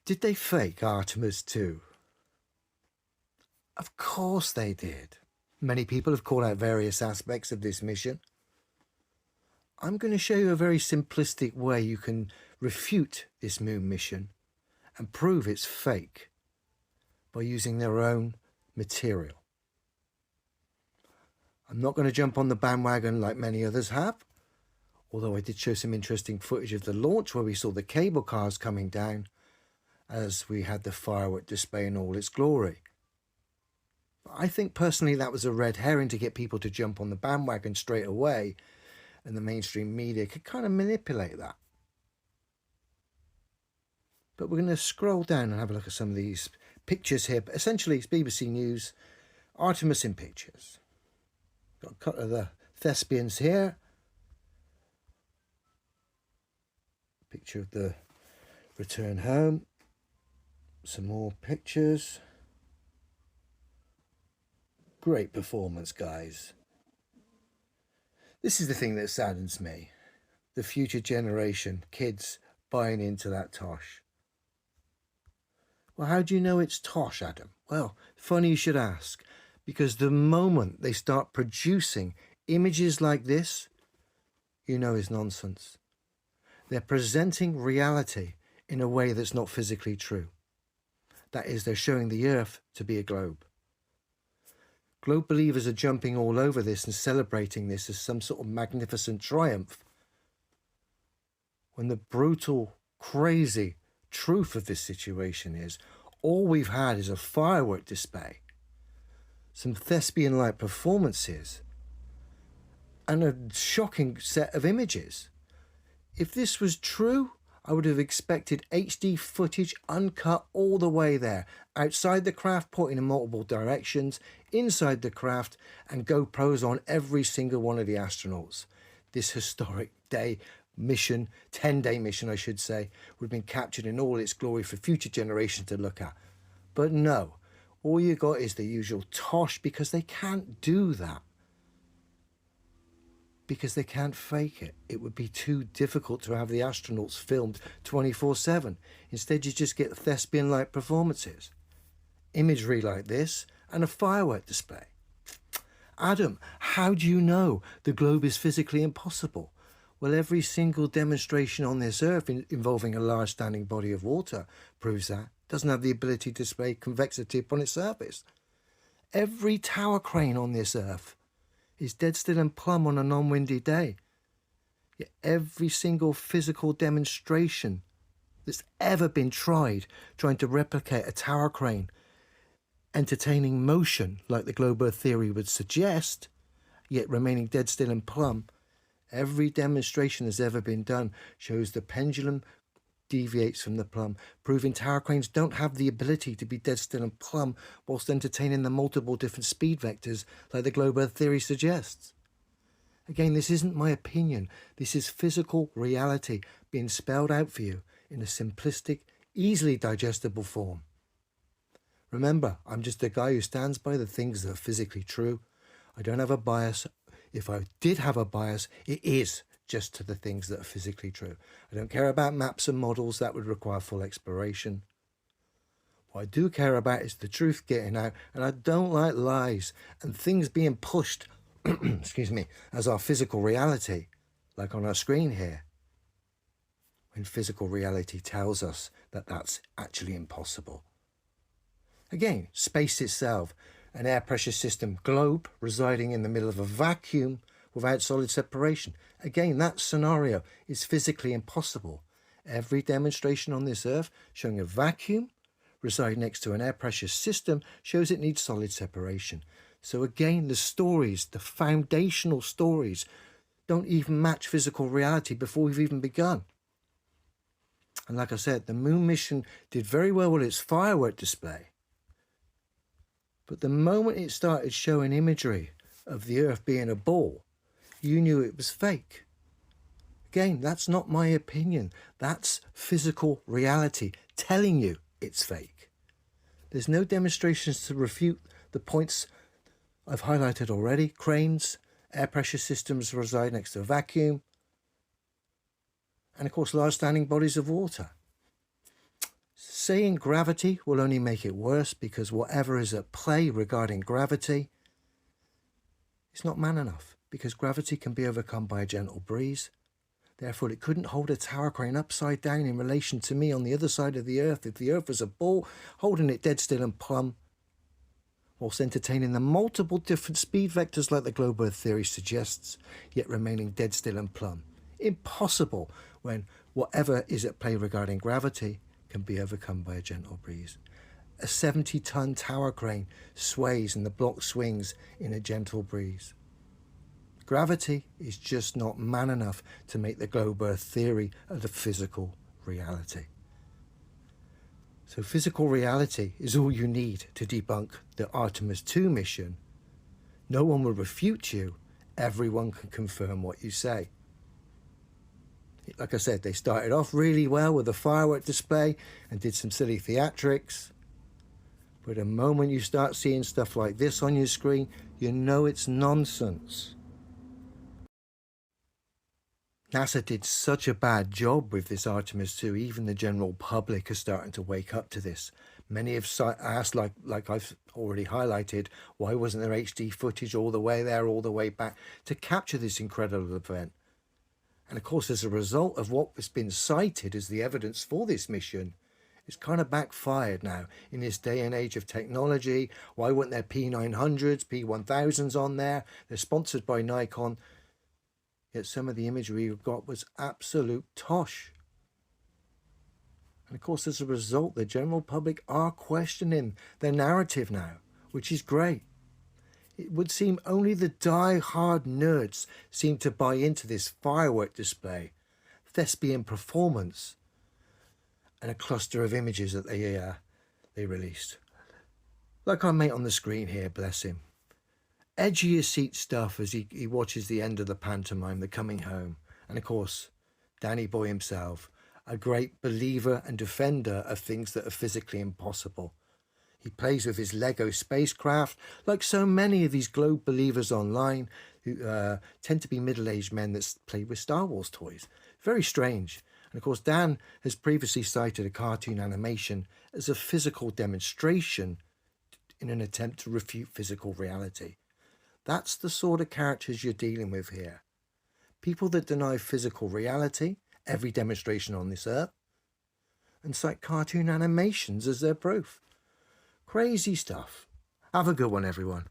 Did they fake Artemis 2? Of course they did. Many people have called out various aspects of this mission. I'm going to show you a very simplistic way you can refute this moon mission and prove it's fake by using their own material. I'm not going to jump on the bandwagon like many others have, although I did show some interesting footage of the launch where we saw the cable cars coming down as we had the firework display in all its glory. But I think personally that was a red herring to get people to jump on the bandwagon straight away, and the mainstream media could kind of manipulate that. But we're going to scroll down and have a look at some of these pictures here. But essentially, it's BBC News, Artemis in pictures. Got a couple of the thespians here. Picture of the return home. Some more pictures. Great performance, guys. This is the thing that saddens me. The future generation, kids buying into that tosh. Well, how do you know it's tosh, Adam? Well, funny you should ask, because the moment they start producing images like this, you know it's nonsense. They're presenting reality in a way that's not physically true. That is, they're showing the Earth to be a globe. Globe believers are jumping all over this and celebrating this as some sort of magnificent triumph, when the brutal, crazy truth of this situation is all we've had is a firework display, some thespian-like performances, and a shocking set of images. If this was true, I would have expected HD footage uncut all the way there, outside the craft pointing in multiple directions, inside the craft, and GoPros on every single one of the astronauts. This historic day mission, 10-day mission I should say, would have been captured in all its glory for future generations to look at. But no, all you got is the usual tosh, because they can't do that. Because they can't fake it. It would be too difficult to have the astronauts filmed 24/7. Instead, you just get thespian-like performances, imagery like this, and a firework display. Adam, how do you know the globe is physically impossible? Well, every single demonstration on this Earth involving a large standing body of water proves that. It doesn't have the ability to display convexity upon its surface. Every tower crane on this Earth is dead still and plumb on a non-windy day. Yet every single physical demonstration that's ever been trying to replicate a tower crane entertaining motion like the globe Earth theory would suggest, yet remaining dead still and plumb, every demonstration that's ever been done shows the pendulum deviates from the plumb, proving tower cranes don't have the ability to be dead still and plumb whilst entertaining the multiple different speed vectors like the globe Earth theory suggests. Again, this isn't my opinion. This is physical reality being spelled out for you in a simplistic, easily digestible form. Remember, I'm just a guy who stands by the things that are physically true. I don't have a bias. If I did have a bias, it is just to the things that are physically true. I don't care about maps and models. That would require full exploration. What I do care about is the truth getting out, and I don't like lies and things being pushed excuse me, as our physical reality, like on our screen here, when physical reality tells us that that's actually impossible. Again, space itself, an air pressure system globe residing in the middle of a vacuum without solid separation. Again, that scenario is physically impossible. Every demonstration on this Earth showing a vacuum residing next to an air pressure system shows it needs solid separation. So again, the stories, the foundational stories, don't even match physical reality before we've even begun. And like I said, the moon mission did very well with its firework display. But the moment it started showing imagery of the Earth being a ball, you knew it was fake. Again, that's not my opinion. That's physical reality telling you it's fake. There's no demonstrations to refute the points I've highlighted already. Cranes, air pressure systems reside next to a vacuum, and of course large standing bodies of water. Saying gravity will only make it worse because whatever is at play regarding gravity is not man enough, because gravity can be overcome by a gentle breeze. Therefore, it couldn't hold a tower crane upside down in relation to me on the other side of the Earth if the Earth was a ball, holding it dead still and plumb, whilst entertaining the multiple different speed vectors like the globe Earth theory suggests, yet remaining dead still and plumb. Impossible when whatever is at play regarding gravity can be overcome by a gentle breeze. A 70-ton tower crane sways and the block swings in a gentle breeze. Gravity is just not man enough to make the globe Earth theory a physical reality. So physical reality is all you need to debunk the Artemis 2 mission. No one will refute you. Everyone can confirm what you say. Like I said, they started off really well with a firework display and did some silly theatrics. But the moment you start seeing stuff like this on your screen, you know it's nonsense. NASA did such a bad job with this Artemis 2, even the general public is starting to wake up to this. Many have asked, like I've already highlighted, why wasn't there HD footage all the way there, all the way back, to capture this incredible event? And of course, as a result of what has been cited as the evidence for this mission, it's kind of backfired now in this day and age of technology. Why weren't there P900s, P1000s on there? They're sponsored by Nikon. Yet some of the imagery we got was absolute tosh. And of course, as a result, the general public are questioning their narrative now, which is great. It would seem only the die-hard nerds seem to buy into this firework display, thespian performance, and a cluster of images that they released. Like our mate on the screen here, bless him. Edge of your seat stuff as he watches the end of the pantomime, The Coming Home. And of course, Danny Boy himself, a great believer and defender of things that are physically impossible. He plays with his Lego spacecraft, like so many of these globe believers online who tend to be middle-aged men that play with Star Wars toys. Very strange. And of course, Dan has previously cited a cartoon animation as a physical demonstration in an attempt to refute physical reality. That's the sort of characters you're dealing with here. People that deny physical reality, every demonstration on this earth, and cite cartoon animations as their proof. Crazy stuff. Have a good one, everyone.